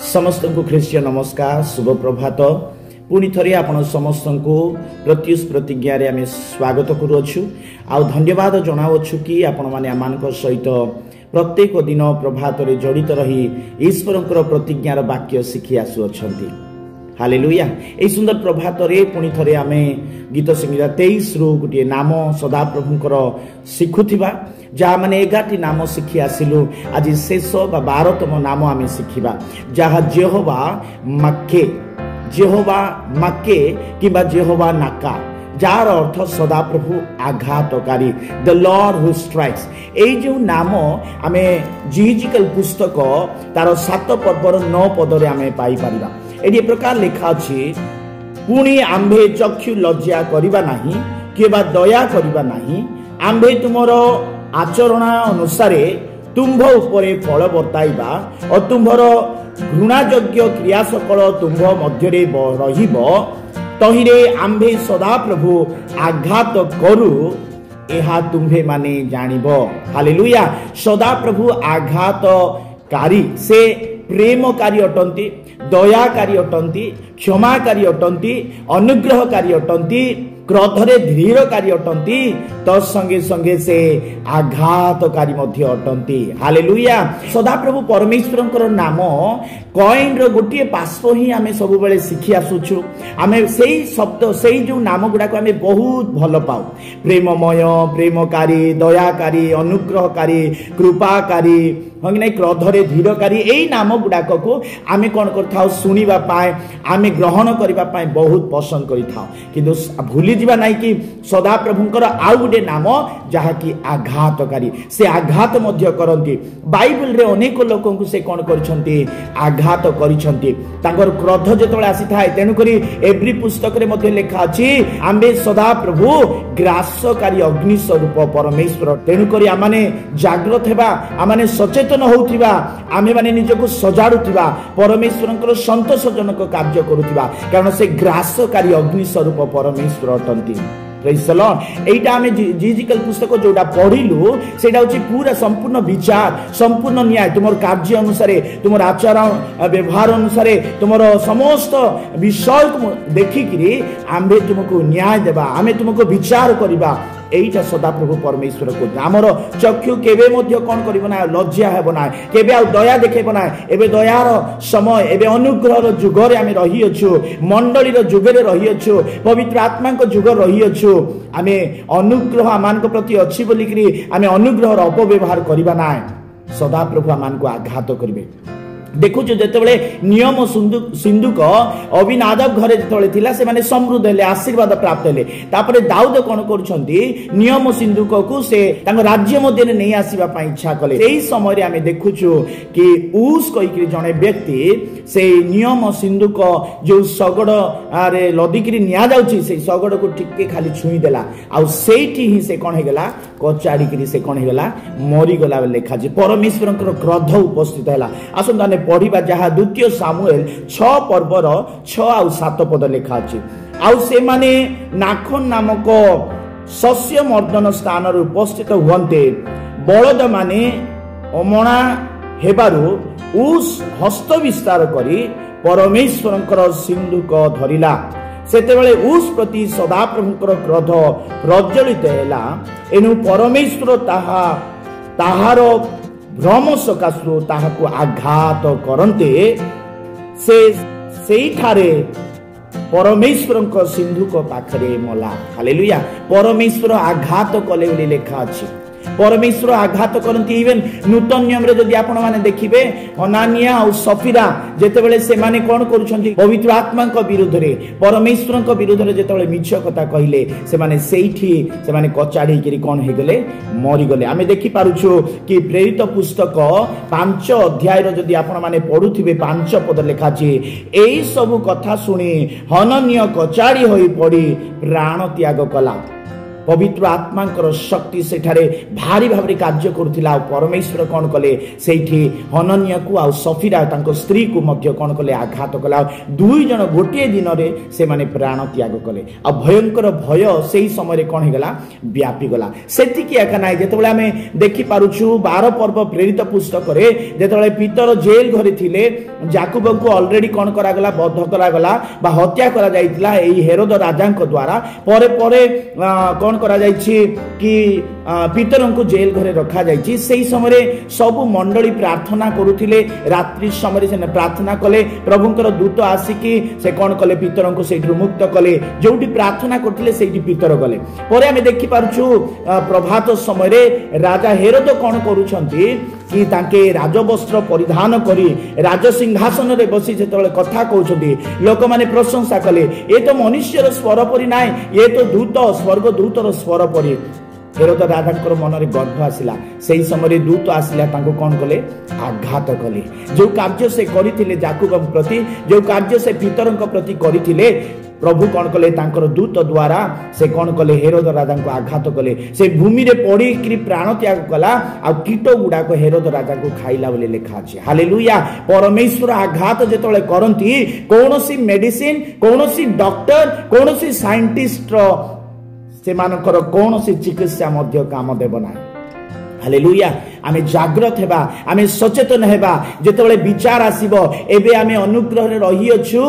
समस्त को ख्रीष्टिय नमस्कार शुभ प्रभात पुणी थे आपण समस्त को प्रत्युष प्रतिज्ञा रे आम स्वागत करुछु आ धन्यवाद जनावछु कि आपण माने आमान सहित प्रत्येक दिन प्रभात रे जड़ित रही ईश्वर प्रतिज्ञार वाक्य शिखी आसुअछंती। हालेलुया। ए सुंदर प्रभात रे पुणी थे आम गीत संगीता 23 रु गोटे नाम सदा प्रभुंकर शिखुथिबा जहाँ माने 11टी नाम शिखी आसिलु। आज शेष बा 12तम नाम आम शिखिबा जहाँ जेहोवा माके किबा जेहोवा नाका जार अर्थ सदा प्रभु आघातकारी द लॉर्ड हु स्ट्राइक्स। ए जो नाम आमे जिजिकल पुस्तक तार 7 पर्वर 9 पदरे आमे पाई परिबा। एडी प्रकार लिखा अछि पुणी आंभे चक्षु लज्जा करिबा नाही केबा दया करिबा नाही आंभे तुमरो आचरण अनुसार तुम्भ उपरे फल बर्ताइबा और तुम्भर घृणायोग्य क्रिया सकल तुम्भ मध्य रहिब तहिरे आंभे सदा प्रभु आघात करू एहा तुम्भे माने जानिब। हालेलुया। सदा प्रभु आघातकारी से प्रेमकारी अटंती दयाकारी अटंती क्षमाकारी अटंती अनुग्रहकारी अटंती क्रोधरे धीरकारी अटंती तत्संगे संगे से आघातकारी मध्य अटंती। हालेलुया। सदा प्रभु परमेश्वरंकर नाम कॉइन रो गोटे पार्श्व ही आमे सब बेले शिखी आसुछु। आमे सेही शब्द सेही जो नाम गुडा को आमे बहुत भल पाऊ। प्रेममय प्रेमकारी दयाकारी अनुग्रहकारी कृपाकारी हंगने क्रोधरे धीरकारी एई नाम गुडा को आमे कोन करथाउ सुनिबा पाए आमे ग्रहण करिबा पाए बहुत पसंद करिथाउ किंतु भूली जिबा नाही कि सदा प्रभुंकर आउ गुडे नाम जहा कि आघातकारी से आघात मध्य करंती। बाइबल रे अनेक लोकन को से कोन करछंती आघात करिछंती तांगर क्रोध जेतोले आसी थाए तेनु करी एवरी पुस्तक रे मध्य लेखा अछि आंबे सदा प्रभु ग्रासकारी अग्नि स्वरूप परमेश्वर तेनु करी आमाने जागृत हेबा आमाने सचेतन होउथिबा आमे माने निजको सजाडुथिबा परमेश्वरंकर संतोषजनक कार्य करूथिबा कारण से ग्रासकारी अग्नि स्वरूप परमेश्वर अटंती। Praise the Lord. एटा आमे जिजिकल पुस्तक जोडा पढिलु सेटा होची पूरा संपूर्ण विचार संपूर्ण न्याय तुमर कार्य अनुसार तुमर आचरण व्यवहार अनुसार तुमर समस्त विषय को देखिकरी आमे तुमको न्याय देबा आमे तुमको विचार करिबा एइटा सदा प्रभु परमेश्वर को आमर चक्षु केबे मध्य कोन करिबो ना लज्जा हेबो ना केबे आ दया देखेबो ना एबे दयार समय एबे अनुग्रहर जुगरे आमे रही अछु मंडलीर जुगरे रही अछु पवित्र आत्मा को जुग रही अछु आमे अनुग्रह आमान को प्रति अछि बोलिकरी आमे अनुग्रहर अपव्यवहार करिबा ना सदा प्रभु आमान को आघात करिवे। देखु जेतेबेले नियम सिंधुक अभिनादब घरे जेतेबेले थिला से माने समृद्ध हेले आशीर्वाद प्राप्त हेले तापरे दाऊद कोन करछंती नियम सिंधुक को से तांग राज्य मध्ये नै आसीबा पई इच्छा कले। एई समय रे आमे देखुछु कि ऊस कहिकरी जणे व्यक्ति से नियम सिंधुक जो सगड़ रे लदिकरी निया जाउची से सगड़ को टिके खाली छुई देला आ सेठी ही से कोन हेगला कचाड़ी करी से कोन हेगला मरी गला लेखा जे परमेश्वरंकर क्रोध उपस्थित हैला। आसंदाने पढ़िबा जहाँ 2 सामुएल 6 पर्वर 6 आउ 7 पद लेखा अछि आउ से माने नाखन नामक शस्य मर्दन स्थान रे उपस्थित हुअन्ते बलद माने अमणा हेबारु उस हस्त विस्तार करी परमेश्वरंकर सिंधुक धरिला सेतेबेले उस प्रति सदा प्रभुंकर क्रोध प्रज्वलित हैला एनु परमेश्वर ताहार भ्रम सकाशु ताहाको आघात करन्ते से ठारे परमेश्वरंक सिंधुक पाखरे मला। हालेलुया। परमेश्वर आघात कले बोली लेखा अछि परमेश्वर आघात करती। इवेन नूतन नियम रे जदि आपण माने देखिबे हनानिया और सफीरा जेतेबेले से माने कोन करूछंती पवित्र आत्मा को विरुद्ध रे परमेश्वर को विरुद्ध रे जेतेबेले मिछ कथा कहिले से माने सेठी से माने कचाड़ी करी कोन हे गले मरि गले। आमे देखि पारुछु कि प्रेरित पुस्तक 5 अध्याय रो जदि आपण माने पढुथिबे 5 पद लेखा छी एई सब कथा सुनी हननिया कचाड़ी होई पड़ी प्राण त्याग कला। पवित्र आत्मांकर शक्ति सेठारे भारी भाव कार्य करुला। परमेश्वर कौन कले सेठी हनन्या को आ सफीरा तांको स्त्री को मध्य कौन कले आघात कला। दुई जन गोटे दिन में से माने प्राण त्याग कले। आ भयंकर भय से समय कौन हो गला व्यापी गला। सेतिकी एका नाइ जेतेबेले आमे देखि पारुछु 12 पर्व प्रेरित पुस्तक रे जेतेबेले पीतर जेल घरे थिले याकूब को ऑलरेडी कौन करा गला बद्ध करा गला बा हत्या करा जाइतिला एई हेरोद राजा को द्वारा। परे परे कौन करा जाइछि कि पीतर को जेल घरे रखा जाइछि। सेही समय सब मंडली प्रार्थना करुथिले। रात्रि समय से प्रार्थना कले प्रभुंकर दूत आसिकी से कौन कले पीतर को सेठी मुक्त कले। जोटी प्रार्थना करथिले सेठी पीतर गले। परे आमे देखि पारुछु प्रभात समय राजा हेरोद कौन करूछंती कि तांके राजवस्त्र परिधान करी राजसिंहासन रे बसी जेतेबेले कथा कहउछंती लोक माने प्रशंसा कले ए तो मनुष्यर स्वर परि नाय ये तो दूत स्वर्गदूतर स्वर परि। हेरोद राजा मन में गर्भ आसला। से समय दूत आसला कौन कले आघात कले। जो कार्य से करथिले याकूब प्रति जो कार्य से पीतर प्रति करथिले प्रभु कौन कले तांकर दूत द्वारा से कौन कले हेरोद राजा को आघात कले। से भूमि रे पड़ी प्राण त्याग कला आ कीट गुडा को हेरोद राजा को खाइला बोले लिखा अछि। हालेलुया। परमेश्वर आघात जेतले करंती कोनोसी मेडिसिन कोनोसी डॉक्टर कोनोसी साइंटिस्ट से मानकर कोनोसी चिकित्सा मध्य काम देब ना। हालेलुया। आमे जागृत हेबा आमे सचेतन हेबा जेतेबेले विचार आसीबो एबे आमे अनुग्रह रे रही अछु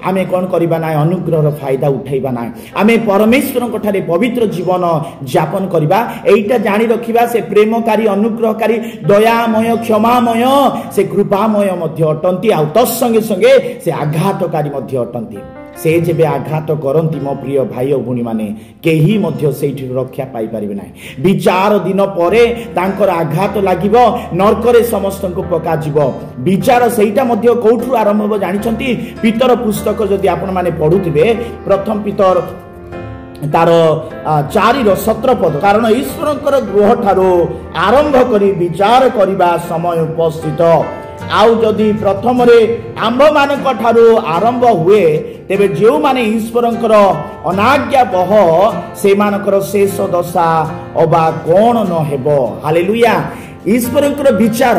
आमे कोन करिबा ना अनुग्रह रो फायदा उठाइबा ना। आमे परमेश्वर को ठारे पवित्र जीवन यापन करिबा एइटा जानि रखिबा से प्रेमकारी अनुग्रहकारी दयामय क्षमामय से कृपामय मध्य अटंती आ तस संगे संगे से आघातकारी मध्य अटंती। से जेबे आघात करंती मो प्रिय भाई और भूणी माने केही मध्य सेठी रक्षा पाई परिबे नै। विचार दिन परे तांकर आघात लागिबो नरकरे समस्त को पका जीवो। विचार सेटा मध्य कोठु आरंभ हो जानिछंती पीतर पुस्तक जदि आपण माने पढुथिबे प्रथम पीतर तार 4:17 पद कारण ईश्वरंकर गृह ठारो आरंभ करी विचार करिबा समय उपस्थित। आउ जदि प्रथम रे आंभ मानक ठारो आरंभ हुए तेबे जो माने ईश्वरंकर अनाज्ञा बह से मानकर शेष दशा अबा कोन न हेबो। हालेलुया। ईश्वरंकर विचार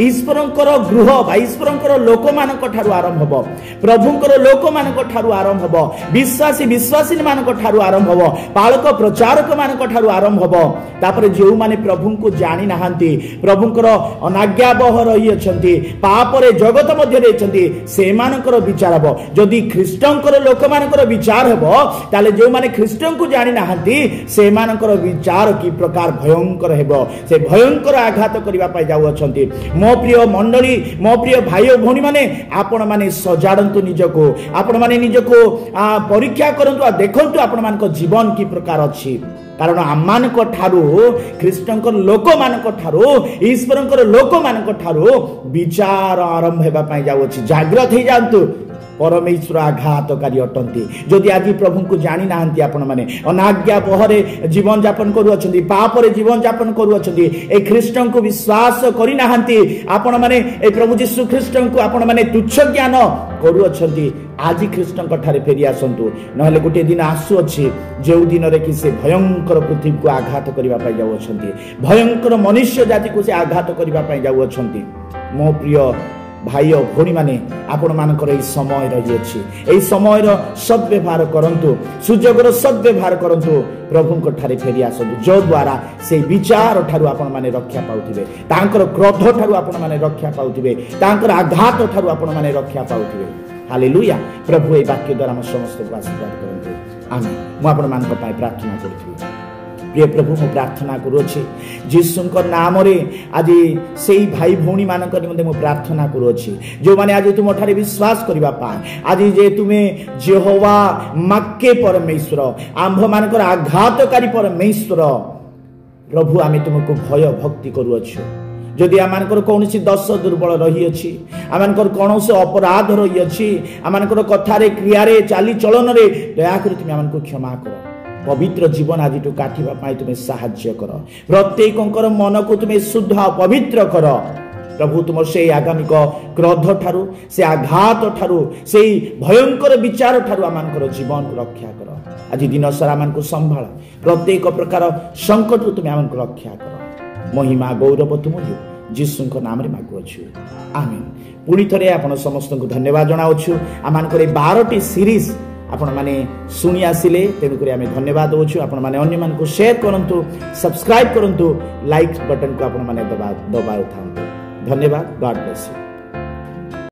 ईश्वरंकर गृह बा ईश्वरंकर लोक मानक ठारू आरंभ हबो। प्रभुंकर लोक मानक ठारू आरंभ हबो। विश्वासी विश्वासिनी मानक ठारू आरंभ हबो। पालक प्रचारक मानक ठारू आरंभ हबो। तापर जेउ माने प्रभु को जानि नाहंती प्रभुंकर अनाज्ञा बह रही अछंती पाप रे जगत मध्य रे अछंती से मानकर विचार हबो। जदि ख्रीष्टंकर लोक मानकर विचार हबो ताले जेउ माने ख्रीष्टन को जानि नाहंती से मानकर विचार की प्रकार भयंकर हेबो। से भयंकर आघात करबा पाई जाउ अछंती। मो प्रिय मंडली मो प्रिय भाई और भौणी माने आपण माने सजाडंतु निजको आपण माने निजको परीक्षा करंतु आ देखंतु आपण मानक जीवन की प्रकार अछि। कारण आमानक ठारू ख्रीष्टंकर लोक मानक ठारू ईश्वरंकर लोक मानक ठारू विचार आरंभ हेबा पाई जाउ अछि। जागृत हे जांतु परमेश्वर आघातकारी अटंती। जदि आज प्रभु को जानी नाहंती आपण माने अनाज्ञा बहरे जीवन यापन करू अछंती पाप रे जीवन यापन करू अछंती ए ख्रीष्टन को विश्वास करि नाहंती आपण माने ए प्रभु यीशु ख्रीष्टन को आपण माने तुच्छ ज्ञान करू अछंती आज ख्रीष्टन को ठारे फेरी आसंतु नहले गोटे दिन आसु अछि जेउ दिन रे कि से भयंकर पृथ्वी को आघात करिवा पाई जाउ अछंती भयंकर मनुष्य जाति को से आघात करिवा पाई जाउ अछंती। मो प्रिय भाई और भौणी माने आपण मानकर एई समय रही अछि एई समय रो सद्व्यवहार करंतु सुजोगर सद्व्यवहार करंतु प्रभु को ठारे फेरी आसंतु जो द्वारा से विचार ठारू आपण माने रक्षा पाउथिबे तांकर क्रोध ठारू आपण माने रक्षा पाउथिबे तांकर आघात ठारू आपण माने रक्षा पाउथिबे। हालेलुया। प्रभु ए वाक्य द्वारा हम समस्त को आशीर्वाद करंतु आमीन। मु आपण मानक पय प्रार्थना करथि। प्रिय प्रभु मु प्रार्थना करूछि जीसुंकर नाम रे आज से भाई भौणी मानक निमंते मु प्रार्थना करूछि जो माने आज तुम ठारे विश्वास करिबा पाए आज जे तुमे यहोवा माक्के परमेश्वर आंभ मानकर आघातकारी परमेश्वर प्रभु आमे तुमको भय भक्ति करूछु। जदि आमानकर कौनसी दश दुर्बल रही अछि आमानकर कौनसी अपराध रही अछि आमानकर कथारे क्रियारे चाली चलन रे दया करि तुम आमानको क्षमा करो। पवित्र जीवन आज काटिबा पाई तुमे साहाय्य कर प्रत्येकंकर मन को तुमे शुद्ध पवित्र कर प्रभु तुम से आगामी क्रोध ठारू से आघात ठारू से भयंकर विचार ठारू आमर जीवन को रक्षा कर आज दिन सारा आम को संभाल प्रत्येक प्रकार संकट तुम आम को रक्षा कर महिमा गौरव तुम जीशु नाम मागुअछु आमेन। पुणी थे आपण समस्त को धन्यवाद जनावछु आम 12टी सीरीज आपण माने सुनी आसिले तेणुक आम धन्यवाद दौचु आपण माने अन्य मान को शेयर करंतु सब्सक्राइब करंतु लाइक बटन को आपण माने दबा था धन्यवाद। God bless you.